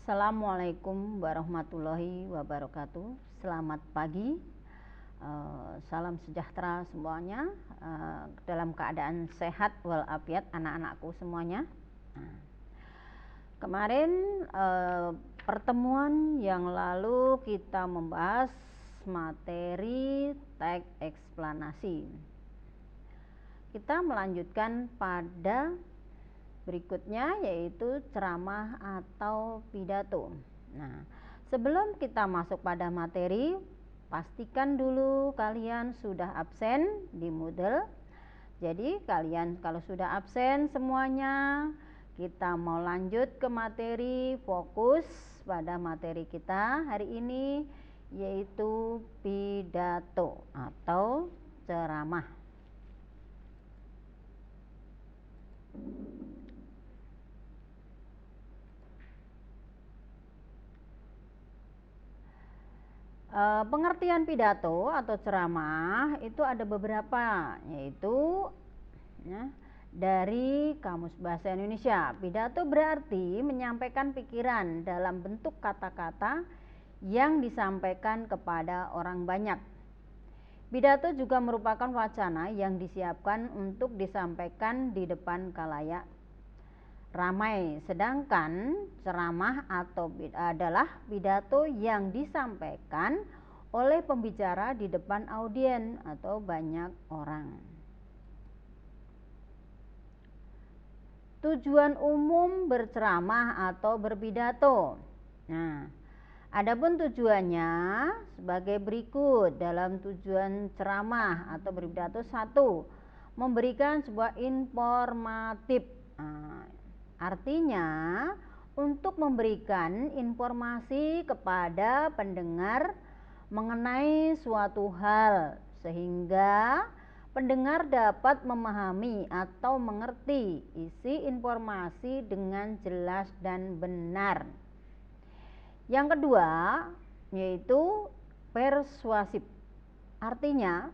Assalamualaikum warahmatullahi wabarakatuh. Selamat pagi, salam sejahtera semuanya, dalam keadaan sehat walafiat anak-anakku semuanya. Kemarin pertemuan yang lalu kita membahas materi teks eksplanasi. Kita melanjutkan pada berikutnya, yaitu ceramah atau pidato. Nah, sebelum kita masuk pada materi, pastikan dulu kalian sudah absen di Moodle. Jadi kalian kalau sudah absen semuanya, kita mau lanjut ke materi, fokus pada materi kita hari ini, yaitu pidato atau ceramah. Pengertian pidato atau ceramah itu ada beberapa, yaitu dari Kamus Bahasa Indonesia. Pidato berarti menyampaikan pikiran dalam bentuk kata-kata yang disampaikan kepada orang banyak. Pidato juga merupakan wacana yang disiapkan untuk disampaikan di depan khalayak ramai, sedangkan ceramah adalah pidato yang disampaikan oleh pembicara di depan audiens atau banyak orang. Tujuan umum berceramah atau berpidato. Nah, adapun tujuannya sebagai berikut. Dalam tujuan ceramah atau berpidato, 1. Memberikan sebuah informatif. Artinya untuk memberikan informasi kepada pendengar mengenai suatu hal sehingga pendengar dapat memahami atau mengerti isi informasi dengan jelas dan benar. Yang kedua, yaitu persuasif. Artinya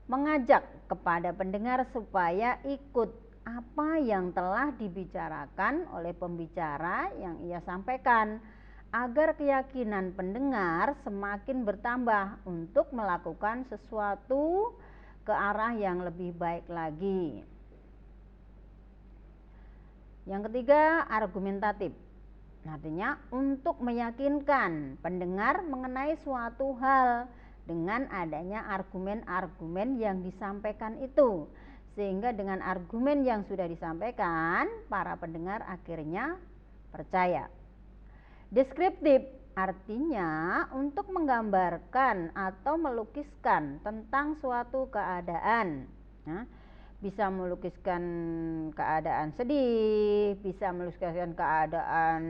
mengajak kepada pendengar supaya ikut apa yang telah dibicarakan oleh pembicara yang ia sampaikan, agar keyakinan pendengar semakin bertambah untuk melakukan sesuatu ke arah yang lebih baik lagi. Yang ketiga, argumentatif. Artinya untuk meyakinkan pendengar mengenai suatu hal dengan adanya argumen-argumen yang disampaikan itu, sehingga dengan argumen yang sudah disampaikan, para pendengar akhirnya percaya. Deskriptif artinya untuk menggambarkan atau melukiskan tentang suatu keadaan. Bisa melukiskan keadaan sedih, bisa melukiskan keadaan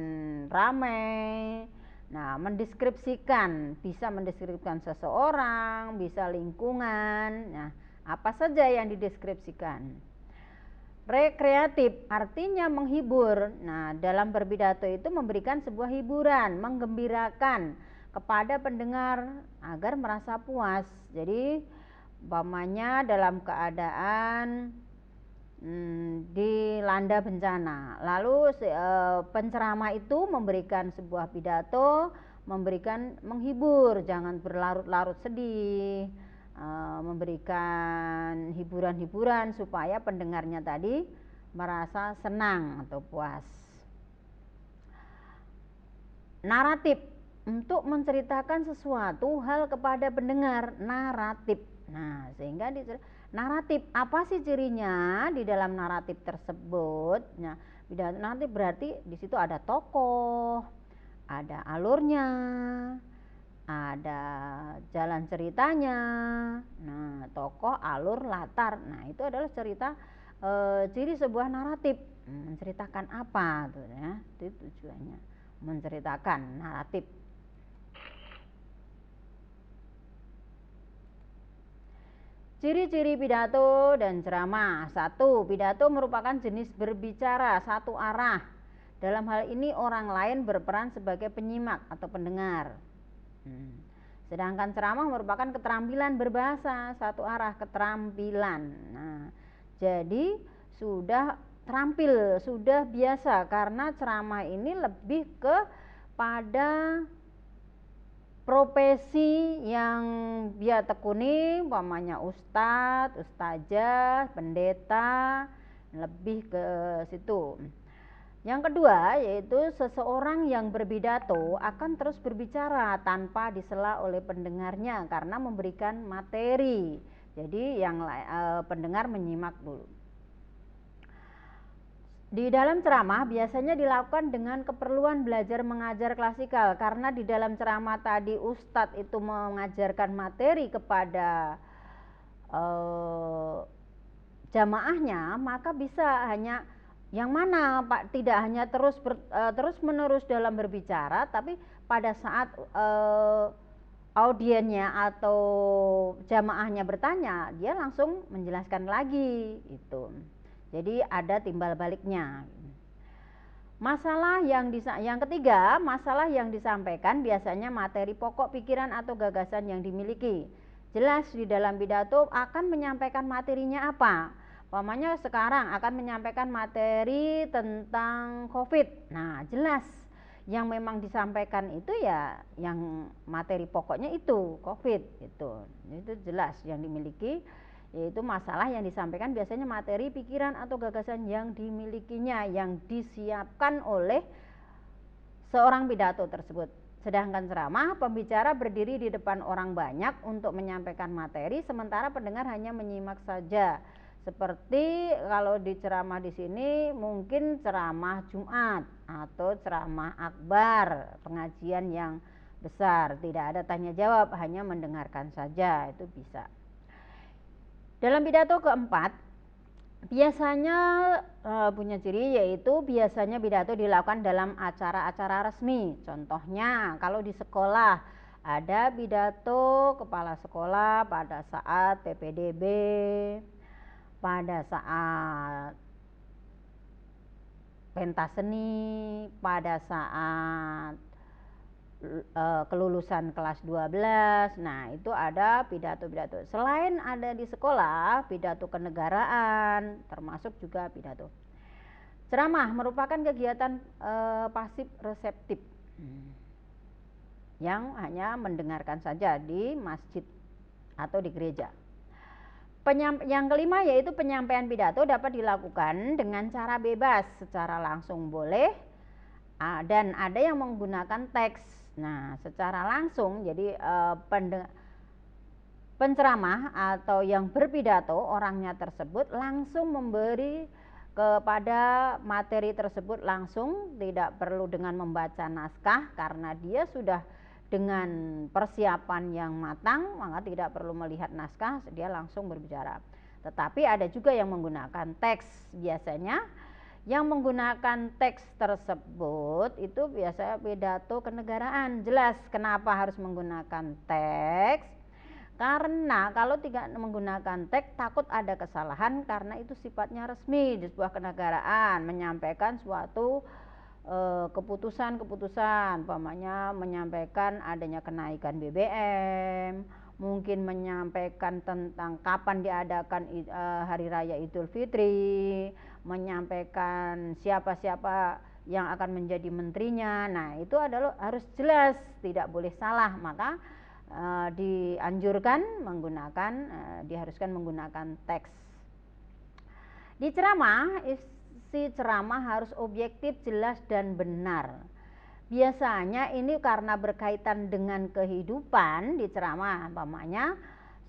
ramai. Nah, bisa mendeskripsikan seseorang, bisa lingkungan. Nah, apa saja yang dideskripsikan. Rekreatif artinya menghibur. Nah, dalam berpidato itu memberikan sebuah hiburan, menggembirakan kepada pendengar agar merasa puas. Jadi umpamanya dalam keadaan dilanda bencana, lalu penceramah itu memberikan sebuah pidato, menghibur, jangan berlarut-larut sedih, memberikan hiburan-hiburan supaya pendengarnya tadi merasa senang atau puas. Naratif, untuk menceritakan sesuatu hal kepada pendengar, naratif. Nah, sehingga naratif, apa sih cirinya di dalam naratif tersebut? Nah, naratif berarti di situ ada tokoh, ada alurnya, ada jalan ceritanya. Nah, tokoh, alur, latar. Nah, itu adalah ciri sebuah naratif. Menceritakan apa tuh ya? Itu tujuannya, menceritakan, naratif. Ciri-ciri pidato dan ceramah. 1. Pidato merupakan jenis berbicara satu arah. Dalam hal ini orang lain berperan sebagai penyimak atau pendengar. Sedangkan ceramah merupakan keterampilan berbahasa satu arah, keterampilan. Nah, jadi sudah terampil, sudah biasa, karena ceramah ini lebih kepada profesi yang dia tekuni, umpamanya ustadz, ustazah, pendeta, lebih ke situ. Yang kedua yaitu seseorang yang berpidato akan terus berbicara tanpa disela oleh pendengarnya karena memberikan materi. Jadi yang pendengar menyimak dulu. Di dalam ceramah biasanya dilakukan dengan keperluan belajar mengajar klasikal, karena di dalam ceramah tadi ustadz itu mengajarkan materi kepada jamaahnya, maka bisa hanya yang mana Pak, tidak hanya terus menerus dalam berbicara, tapi pada saat audiennya atau jamaahnya bertanya, dia langsung menjelaskan lagi itu. Jadi ada timbal baliknya. Yang ketiga, masalah yang disampaikan biasanya materi pokok pikiran atau gagasan yang dimiliki. Jelas di dalam pidato akan menyampaikan materinya apa. Umpamanya sekarang akan menyampaikan materi tentang COVID. Nah, jelas yang memang disampaikan itu ya yang materi pokoknya itu COVID itu jelas yang dimiliki, yaitu masalah yang disampaikan biasanya materi pikiran atau gagasan yang dimilikinya, yang disiapkan oleh seorang pidato tersebut. Sedangkan ceramah, pembicara berdiri di depan orang banyak untuk menyampaikan materi, sementara pendengar hanya menyimak saja. Seperti kalau di ceramah di sini mungkin ceramah Jumat atau ceramah akbar, pengajian yang besar, tidak ada tanya jawab, hanya mendengarkan saja, itu bisa. Dalam pidato keempat, biasanya punya ciri, yaitu biasanya pidato dilakukan dalam acara-acara resmi. Contohnya kalau di sekolah ada pidato kepala sekolah pada saat PPDB, pada saat pentas seni, pada saat kelulusan kelas 12. Nah, itu ada pidato-pidato. Selain ada di sekolah, pidato kenegaraan termasuk juga pidato. Ceramah merupakan kegiatan pasif reseptif yang hanya mendengarkan saja di masjid atau di gereja. Yang kelima yaitu penyampaian pidato dapat dilakukan dengan cara bebas, secara langsung boleh, dan ada yang menggunakan teks. Nah, secara langsung jadi penceramah atau yang berpidato orangnya tersebut langsung memberi kepada materi tersebut langsung, tidak perlu dengan membaca naskah karena dia sudah dengan persiapan yang matang, maka tidak perlu melihat naskah, dia langsung berbicara. Tetapi ada juga yang menggunakan teks. Biasanya yang menggunakan teks tersebut itu biasanya pidato kenegaraan. Jelas kenapa harus menggunakan teks, karena kalau tidak menggunakan teks takut ada kesalahan, karena itu sifatnya resmi di sebuah kenegaraan, menyampaikan suatu keputusan, umpamanya menyampaikan adanya kenaikan BBM, mungkin menyampaikan tentang kapan diadakan hari raya Idul Fitri, menyampaikan siapa-siapa yang akan menjadi menterinya. Nah, itu adalah harus jelas, tidak boleh salah, maka dianjurkan menggunakan diharuskan menggunakan teks. Di ceramah, isi ceramah harus objektif, jelas dan benar. Biasanya ini karena berkaitan dengan kehidupan di ceramah, umpamanya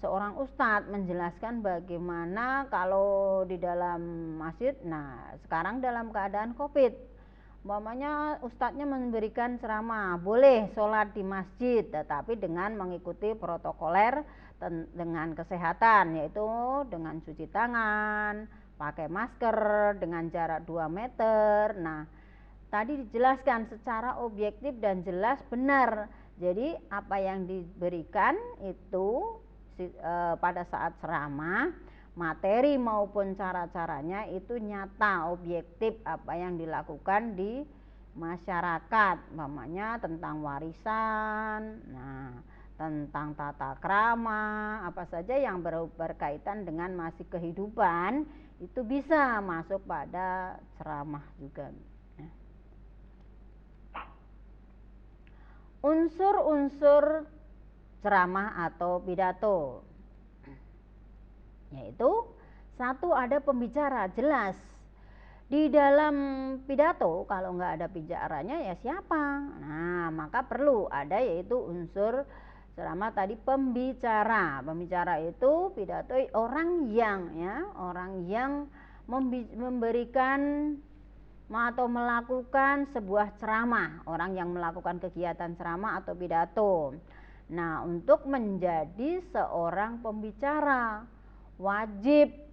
seorang ustadz menjelaskan bagaimana kalau di dalam masjid, nah sekarang dalam keadaan COVID, umpamanya ustadznya memberikan ceramah, boleh sholat di masjid tetapi dengan mengikuti protokoler dengan kesehatan, yaitu dengan cuci tangan, pakai masker, dengan jarak 2 meter. Nah, tadi dijelaskan secara objektif dan jelas, benar. Jadi apa yang diberikan itu pada saat ceramah, materi maupun cara-caranya itu nyata, objektif apa yang dilakukan di masyarakat, umpamanya tentang warisan, nah tentang tata krama, apa saja yang berkaitan dengan masih kehidupan itu bisa masuk pada ceramah juga. Unsur-unsur ceramah atau pidato, yaitu satu, ada pembicara, jelas. Di dalam pidato kalau nggak ada bicaranya ya siapa? Nah, maka perlu ada yaitu unsur ceramah tadi, pembicara. Pembicara itu pidato orang yang memberikan atau melakukan sebuah ceramah, orang yang melakukan kegiatan ceramah atau pidato. Nah, untuk menjadi seorang pembicara wajib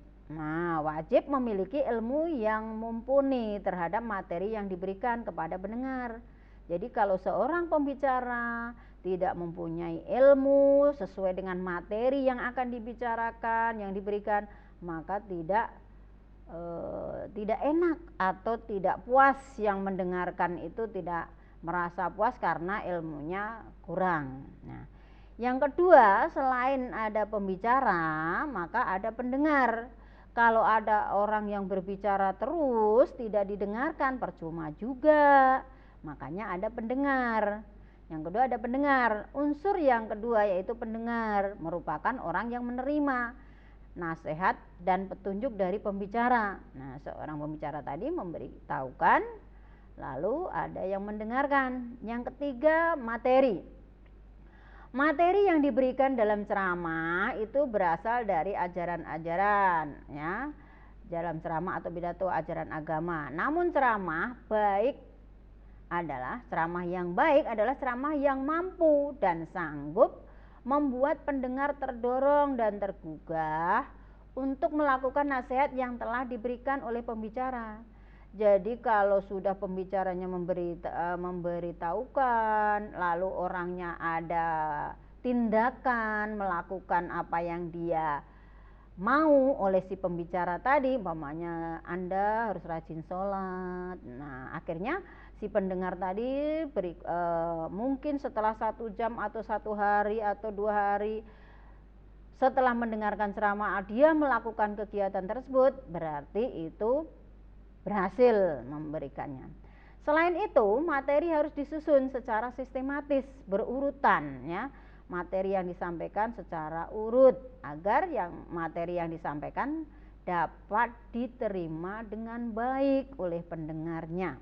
memiliki ilmu yang mumpuni terhadap materi yang diberikan kepada pendengar. Jadi kalau seorang pembicara tidak mempunyai ilmu sesuai dengan materi yang akan dibicarakan, yang diberikan, maka tidak enak atau tidak puas, yang mendengarkan itu tidak merasa puas karena ilmunya kurang. Nah, yang kedua, selain ada pembicara, maka ada pendengar. Kalau ada orang yang berbicara terus tidak didengarkan, percuma juga. Makanya ada pendengar. Yang kedua ada pendengar. Unsur yang kedua yaitu pendengar, merupakan orang yang menerima nasihat dan petunjuk dari pembicara. Nah, seorang pembicara tadi memberitahukan, lalu ada yang mendengarkan. Yang ketiga, materi. Materi yang diberikan dalam ceramah itu berasal dari ajaran-ajaran, ya, dalam ceramah atau pidato ajaran agama. Namun ceramah yang baik adalah ceramah yang mampu dan sanggup membuat pendengar terdorong dan tergugah untuk melakukan nasihat yang telah diberikan oleh pembicara. Jadi kalau sudah pembicaranya memberitahukan, lalu orangnya ada tindakan melakukan apa yang dia mau oleh si pembicara tadi, umpamanya Anda harus rajin sholat. Nah, akhirnya si pendengar tadi mungkin setelah 1 jam atau 1 hari atau 2 hari setelah mendengarkan ceramah, dia melakukan kegiatan tersebut, berarti itu berhasil memberikannya. Selain itu, materi harus disusun secara sistematis, berurutan, ya. Materi yang disampaikan secara urut agar materi yang disampaikan dapat diterima dengan baik oleh pendengarnya.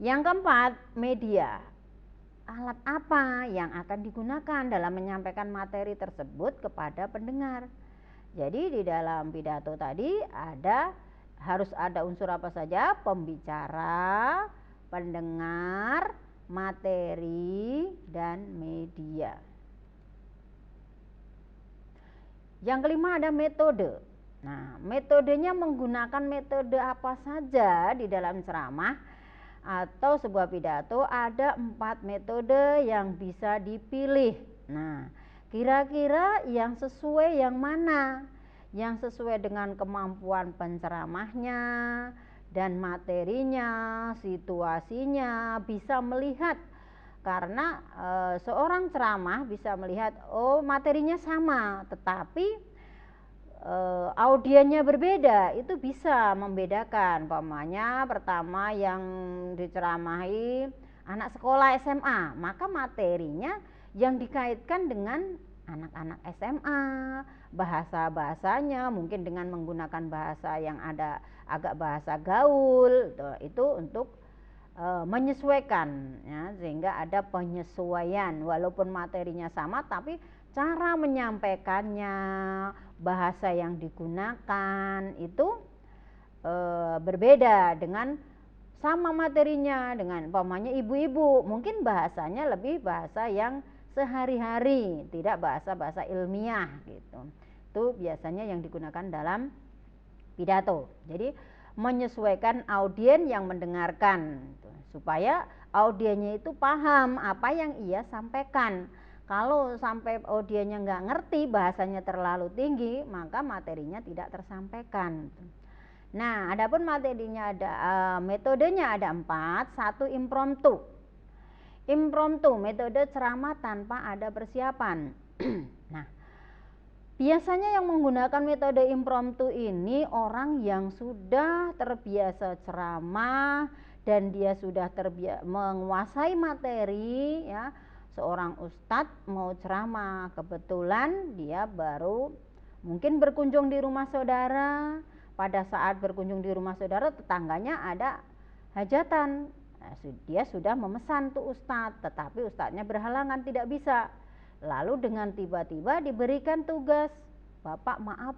Yang keempat, media. Alat apa yang akan digunakan dalam menyampaikan materi tersebut kepada pendengar? Jadi di dalam pidato tadi harus ada unsur apa saja? Pembicara, pendengar, materi, dan media. Yang kelima ada metode. Nah, metodenya menggunakan metode apa saja di dalam ceramah atau sebuah pidato? Ada 4 metode yang bisa dipilih. Nah, kira-kira yang sesuai yang mana? Yang sesuai dengan kemampuan penceramahnya dan materinya, situasinya, bisa melihat. Karena seorang ceramah bisa melihat, oh materinya sama tetapi audiennya berbeda, itu bisa membedakan. Umpamanya pertama yang diceramahi anak sekolah SMA, maka materinya yang dikaitkan dengan anak-anak SMA, bahasa-bahasanya mungkin dengan menggunakan bahasa yang ada agak bahasa gaul, itu untuk menyesuaikan, ya, sehingga ada penyesuaian walaupun materinya sama tapi cara menyampaikannya, bahasa yang digunakan itu berbeda dengan sama materinya. Dengan umpamanya ibu-ibu, mungkin bahasanya lebih bahasa yang sehari-hari, tidak bahasa-bahasa ilmiah gitu. Itu biasanya yang digunakan dalam pidato. Jadi menyesuaikan audien yang mendengarkan supaya audiennya itu paham apa yang ia sampaikan. Kalau sampai audiennya nggak ngerti, bahasanya terlalu tinggi, maka materinya tidak tersampaikan. Nah, adapun materinya metodenya ada 4. 1, impromptu. Impromptu, metode ceramah tanpa ada persiapan. Nah, Biasanya yang menggunakan metode impromptu ini orang yang sudah terbiasa ceramah dan dia sudah menguasai materi ya. Seorang ustadz mau ceramah, kebetulan dia baru mungkin berkunjung di rumah saudara. Pada saat berkunjung di rumah saudara, tetangganya ada hajatan. Nah, dia sudah memesan tuh ustadz, tetapi ustadznya berhalangan, tidak bisa. Lalu dengan tiba-tiba diberikan tugas, Bapak maaf,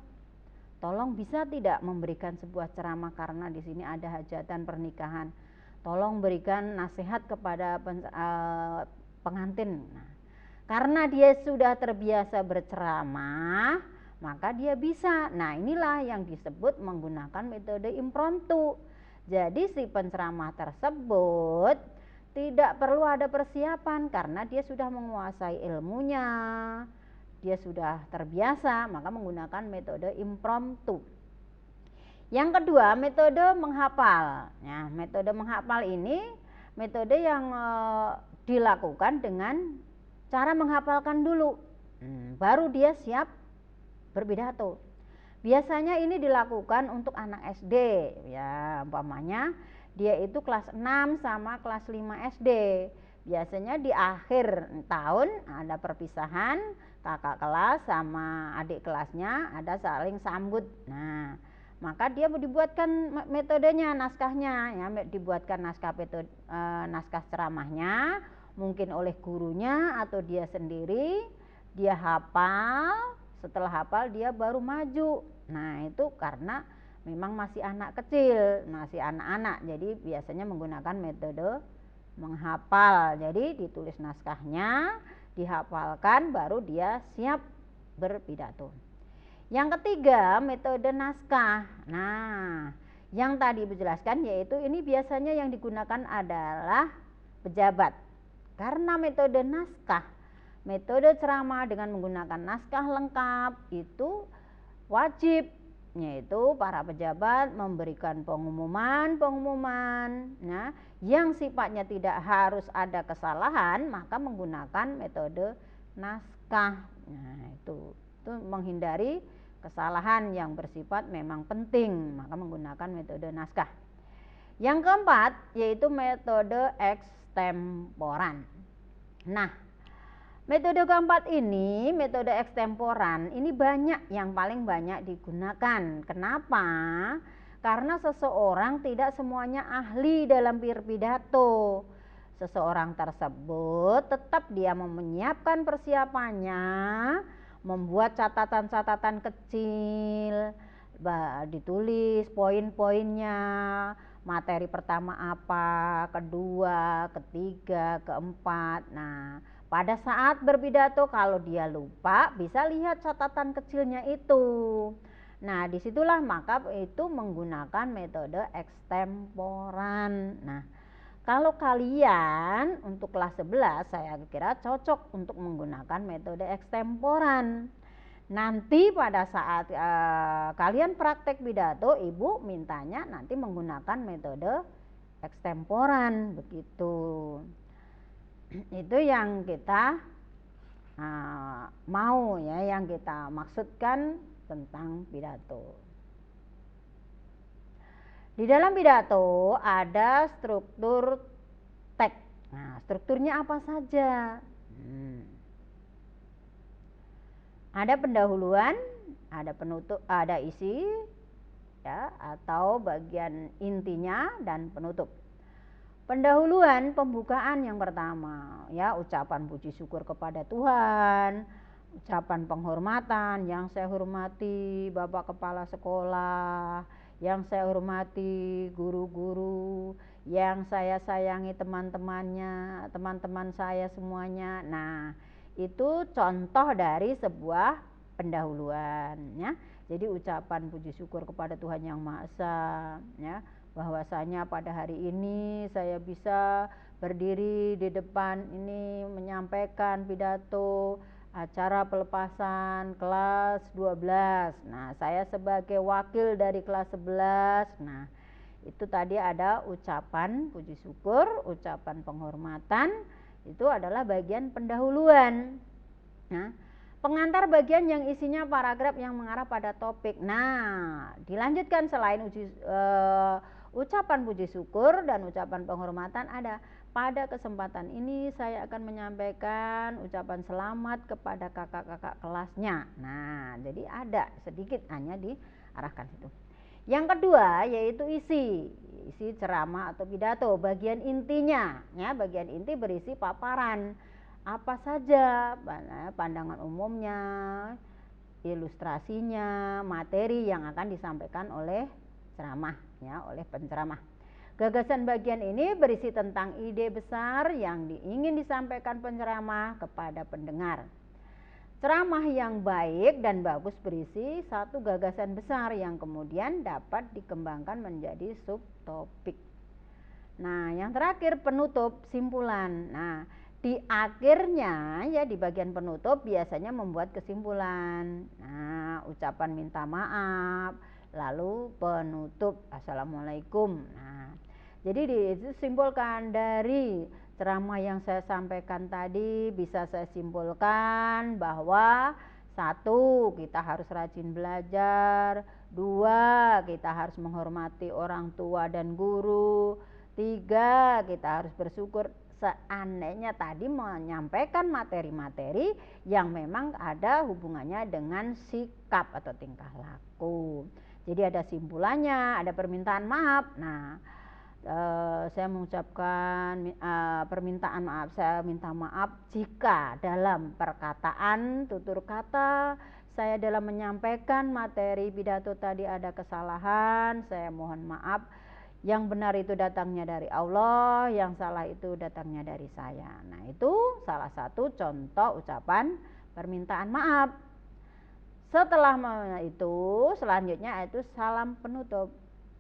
tolong bisa tidak memberikan sebuah ceramah karena di sini ada hajatan pernikahan. Tolong berikan nasihat kepada pengantin. Nah, karena dia sudah terbiasa berceramah, maka dia bisa. Nah, inilah yang disebut menggunakan metode impromptu. Jadi si penceramah tersebut tidak perlu ada persiapan karena dia sudah menguasai ilmunya, dia sudah terbiasa, maka menggunakan metode impromptu. Yang kedua, metode menghafal. Nah, metode menghafal ini metode yang dilakukan dengan cara menghafalkan dulu, baru dia siap berpidato. Biasanya ini dilakukan untuk anak SD, ya umpamanya dia itu kelas 6 sama kelas 5 SD. Biasanya di akhir tahun ada perpisahan, kakak kelas sama adik kelasnya ada saling sambut. Nah, maka dia dibuatkan metodenya, naskahnya ya, dibuatkan naskah ceramahnya, mungkin oleh gurunya atau dia sendiri, dia hafal. Setelah hafal dia baru maju. Nah, itu karena memang masih anak kecil, masih anak-anak, jadi biasanya menggunakan metode menghafal. Jadi ditulis naskahnya, dihafalkan, baru dia siap berpidato. Yang ketiga, metode naskah. Nah, yang tadi dijelaskan yaitu ini biasanya yang digunakan adalah pejabat. Karena metode naskah, metode ceramah dengan menggunakan naskah lengkap itu wajib, yaitu para pejabat memberikan pengumuman nah, yang sifatnya tidak harus ada kesalahan, maka menggunakan metode naskah. Nah, itu menghindari kesalahan yang bersifat memang penting, maka menggunakan metode naskah. Yang keempat yaitu metode ekstemporan. Nah, metode keempat ini, metode ekstemporan, ini banyak, yang paling banyak digunakan. Kenapa? Karena seseorang tidak semuanya ahli dalam berpidato. Seseorang tersebut tetap dia menyiapkan persiapannya, membuat catatan-catatan kecil, ditulis poin-poinnya, materi pertama apa, kedua, ketiga, keempat. Nah, pada saat berpidato kalau dia lupa bisa lihat catatan kecilnya itu. Nah, disitulah maka itu menggunakan metode ekstemporan. Nah, kalau kalian untuk kelas 11 saya kira cocok untuk menggunakan metode ekstemporan. Nanti pada saat kalian praktek pidato, ibu mintanya nanti menggunakan metode ekstemporan, begitu. Itu yang kita mau ya, yang kita maksudkan tentang pidato. Di dalam pidato ada struktur teks. Nah, strukturnya apa saja? Ada pendahuluan, ada penutup, ada isi ya, atau bagian intinya dan penutup. Pendahuluan, pembukaan yang pertama ya, ucapan puji syukur kepada Tuhan, ucapan penghormatan, yang saya hormati Bapak Kepala Sekolah, yang saya hormati guru-guru, yang saya sayangi teman-temannya, teman-teman saya semuanya. Nah, itu contoh dari sebuah pendahuluan ya. Jadi ucapan puji syukur kepada Tuhan Yang Maha Esa ya, bahwasanya pada hari ini saya bisa berdiri di depan ini menyampaikan pidato acara pelepasan kelas 12. Nah, saya sebagai wakil dari kelas 11. Nah, itu tadi ada ucapan puji syukur, ucapan penghormatan, itu adalah bagian pendahuluan. Nah, Pengantar bagian yang isinya paragraf yang mengarah pada topik. Nah, dilanjutkan selain ucapan puji syukur dan ucapan penghormatan ada. Pada kesempatan ini saya akan menyampaikan ucapan selamat kepada kakak-kakak kelasnya. Nah, jadi ada sedikit hanya diarahkan situ. Yang kedua yaitu isi ceramah atau pidato. Bagian intinya, ya, bagian inti berisi paparan. Apa saja pandangan umumnya, ilustrasinya, materi yang akan disampaikan oleh ceramah, ya, oleh penceramah. Gagasan bagian ini berisi tentang ide besar yang ingin disampaikan penceramah kepada pendengar. Ceramah yang baik dan bagus berisi satu gagasan besar yang kemudian dapat dikembangkan menjadi subtopik. Nah, yang terakhir penutup, simpulan. Nah, di akhirnya, ya, di bagian penutup biasanya membuat kesimpulan. Nah, ucapan minta maaf, lalu penutup assalamualaikum. Nah, jadi disimpulkan dari ceramah yang saya sampaikan tadi, bisa saya simpulkan bahwa 1, kita harus rajin belajar. 2, kita harus menghormati orang tua dan guru. 3, kita harus bersyukur seandainya tadi menyampaikan materi-materi yang memang ada hubungannya dengan sikap atau tingkah laku. Jadi ada simpulannya, ada permintaan maaf. Nah, saya mengucapkan permintaan maaf, saya minta maaf jika dalam perkataan, tutur kata saya dalam menyampaikan materi pidato tadi ada kesalahan, saya mohon maaf. Yang benar itu datangnya dari Allah, yang salah itu datangnya dari saya. Nah, itu salah satu contoh ucapan permintaan maaf. Setelah itu, selanjutnya itu salam penutup.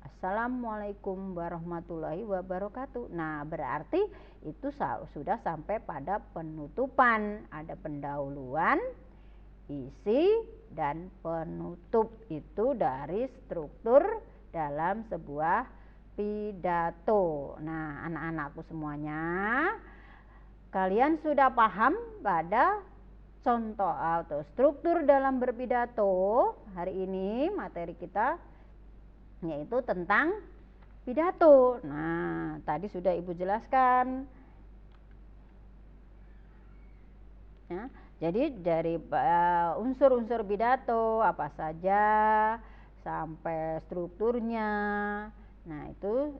Assalamualaikum warahmatullahi wabarakatuh. Nah, berarti itu sudah sampai pada penutupan. Ada pendahuluan, isi, dan penutup. Itu dari struktur dalam sebuah pidato. Nah, anak-anakku semuanya, kalian sudah paham pada contoh atau struktur dalam berpidato. Hari ini materi kita yaitu tentang pidato. Nah, tadi sudah Ibu jelaskan, ya. Jadi dari unsur-unsur pidato apa saja sampai strukturnya. Nah, itu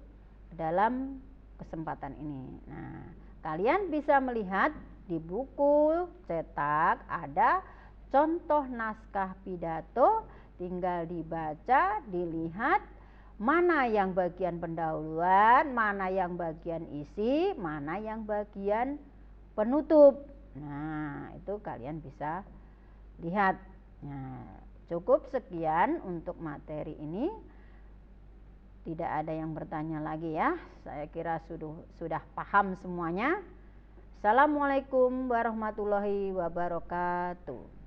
dalam kesempatan ini. Nah, kalian bisa melihat di buku cetak ada contoh naskah pidato, tinggal dibaca, dilihat mana yang bagian pendahuluan, mana yang bagian isi, mana yang bagian penutup. Nah, itu kalian bisa lihat. Nah, cukup sekian untuk materi ini. Tidak ada yang bertanya lagi, ya. Saya kira sudah paham semuanya. Assalamualaikum warahmatullahi wabarakatuh.